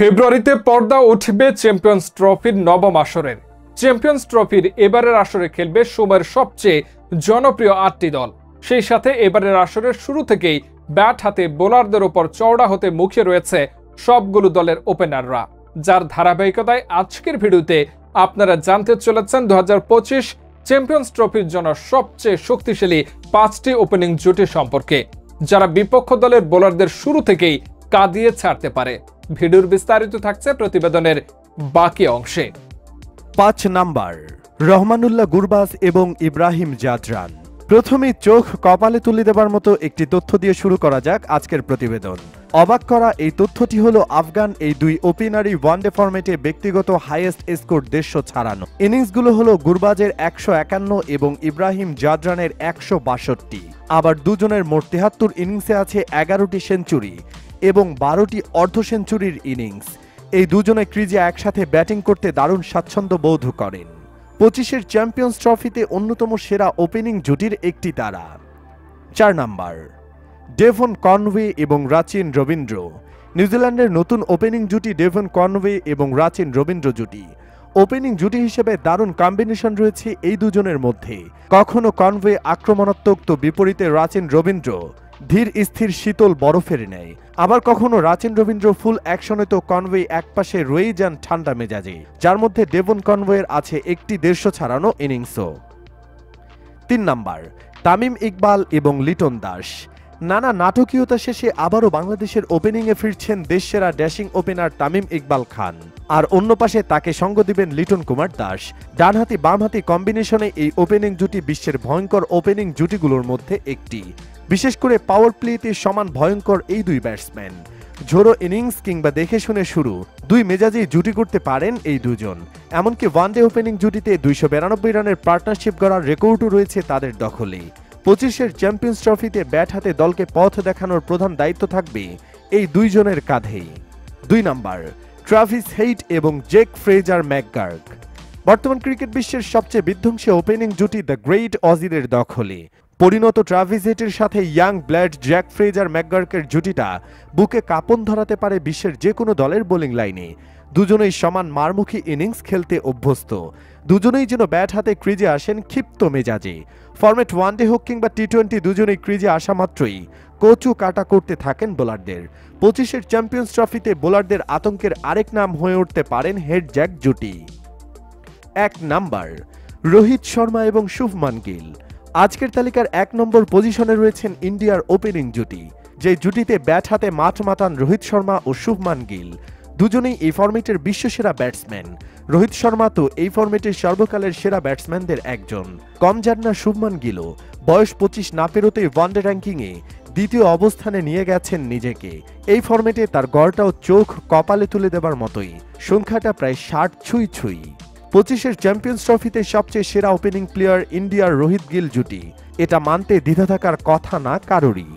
ফেব্রুয়ারিতে পর্দা উঠবে চ্যাম্পিয়ন্স ট্রফির নবম আসরের। চ্যাম্পিয়ন্স ট্রফির এবারের আসরে খেলবে সময়ের সবচেয়ে জনপ্রিয় ৮টি দল। সেই সাথে এবারের আসরের শুরু থেকেই ব্যাট হাতে বোলারদের ওপর চওড়া হতে মুখে রয়েছে সবগুলো দলের ওপেনাররা, যার ধারাবাহিকতায় আজকের ভিডিওতে আপনারা জানতে চলেছেন 2025 চ্যাম্পিয়ন্স ট্রফির জন্য সবচেয়ে শক্তিশালী 5টি ওপেনিং জুটি সম্পর্কে, যারা বিপক্ষ দলের বোলারদের শুরু থেকেই কাঁদিয়ে ছাড়তে পারে। ভিডিওর বিস্তারিত থাকছে প্রতিবেদনের বাকি অংশে। 5 নাম্বার, রহমানুল্লাহ গুরবাজ এবং ইব্রাহিম জাজরান। প্রথমেই চোখ কপালে তুলে দেবার মতো একটি তথ্য দিয়ে শুরু করা যাক আজকের প্রতিবেদন। অবাক করা এই তথ্যটি হলো আফগান এই দুই ওপেনারই ওয়ানডে ফরম্যাটে ব্যক্তিগত হাইয়েস্ট স্কোর 150 ছাড়ানো। ইনিংসগুলো হলো গুরবাজের 151 এবং ইব্রাহিম জাজরানের 162। আবার দুজনের মোট 73 ইনিংসে আছে 11টি সেঞ্চুরি এবং 12টি অর্ধ সেঞ্চুরির ইনিংস। এই দুজনে ক্রিজে একসাথে ব্যাটিং করতে দারুণ স্বাচ্ছন্দ্য বোধ করেন। 25-এর চ্যাম্পিয়ন্স ট্রফিতে অন্যতম সেরা ওপেনিং জুটির একটি তারা। 4 নাম্বার, ডেভন কনওয়ে এবং রাচিন রবীন্দ্র। নিউজিল্যান্ডের নতুন ওপেনিং জুটি ডেভন কনওয়ে এবং রাচিন রবীন্দ্র জুটি। ওপেনিং জুটি হিসেবে দারুণ কম্বিনেশন রয়েছে এই দুজনের মধ্যে। কখনো কনওয়ে আক্রমণাত্মক তো বিপরীতে রাচিন রবীন্দ্র ধীর স্থির শীতল বরফের নেয়। আবার কখনো রাচিন রবীন্দ্র ফুল অ্যাকশনে তো কনওয়ে একপাশে রয়েই যান ঠান্ডা মেজাজে, যার মধ্যে ডেভন কনওয়ের আছে একটি 150 ছাড়ানো ইনিংসও। 3 নাম্বার, তামিম ইকবাল এবং লিটন দাস। নানা নাটকীয়তা শেষে আবারও বাংলাদেশের ওপেনিংয়ে ফিরছেন দেশসেরা ড্যাশিং ওপেনার তামিম ইকবাল খান, আর অন্য পাশে তাকে সঙ্গ দিবেন লিটন কুমার দাস। ডানহাতি বামহাতি কম্বিনেশনে এই ওপেনিং জুটি বিশ্বের ভয়ঙ্কর ওপেনিং জুটিগুলোর মধ্যে একটি। বিশেষ করে পাওয়ার প্লেতে সমান ভয়ঙ্কর এই দুই ব্যাটসম্যান। ঝোড়ো ইনিংস কিংবা দেখে শুনে শুরু, দুই মেজাজেই জুটি করতে পারেন এই দুজন। এমনকি ওয়ানডে ওপেনিং জুটিতে 292 রানের পার্টনারশিপ গড়ার রেকর্ডও রয়েছে তাদের দখলে। 25-এর চ্যাম্পিয়ন্স ট্রফিতে ব্যাট হাতে দলকে পথ দেখানোর প্রধান দায়িত্ব থাকবে এই দুইজনের কাঁধেই। 2 নাম্বার, ট্রাভিস হেইট এবং জেক ফ্রেজার ম্যাকগার্ক। বর্তমান ক্রিকেট বিশ্বের সবচেয়ে বিধ্বংসী ওপেনিং জুটি দ্য গ্রেট অজিদের দখলে। পরিণত ট্রাভিস হেইটের সাথে ইয়াং ব্লাড জ্যাক ফ্রেজার ম্যাকগার্কের জুটিটা বুকে কাঁপন ধরাতে পারে বিশ্বের যে কোনো দলের বোলিং লাইনে। দুজনেই সমান মারমুখী ইনিংস খেলতে অভ্যস্ত। দুজনেই যেন ব্যাট হাতে ক্রিজে আসেন ক্ষিপ্ত মেজাজে। ফরম্যাট ওয়ানডে হোক কিংবা টি-20, দুজনেই ক্রিজে আসা মাত্রই কচু কাটা করতে থাকেন বোলারদের। 25-এর চ্যাম্পিয়ন্স ট্রফিতে বোলারদের আতঙ্কের আরেক নাম হয়ে উঠতে পারেন হেড জ্যাক জুটি। 1 নাম্বার, রোহিত শর্মা এবং শুভমান গিল। আজকের তালিকার 1 নম্বর পজিশনে রয়েছেন ইন্ডিয়ার ওপেনিং জুটি, যে জুটিতে ব্যাট হাতে মাঠ মাতান রোহিত শর্মা ও শুভমান গিল। দুজনেই এই ফরম্যাটের বিশ্বসেরা ব্যাটসম্যান। রোহিত শর্মা তো এই ফরম্যাটের সর্বকালের সেরা ব্যাটসম্যানদের একজন। কম যান না শুভমান গিলও। বয়স 25 না পেরোতেই ওয়ানডে র্যাঙ্কিংয়ে 2য় অবস্থানে নিয়ে গেছেন নিজেকে। এই ফরম্যাটে তার গড়টাও চোখ কপালে তুলে দেবার মতোই, সংখ্যাটা প্রায় 60 ছুঁই ছুঁই। 25-এর চ্যাম্পিয়ন্স ট্রফিতে সবচেয়ে সেরা ওপেনিং প্লেয়ার ইন্ডিয়ার রোহিত গিল জুটি, এটা মানতে দ্বিধা থাকার কথা না কারোরই।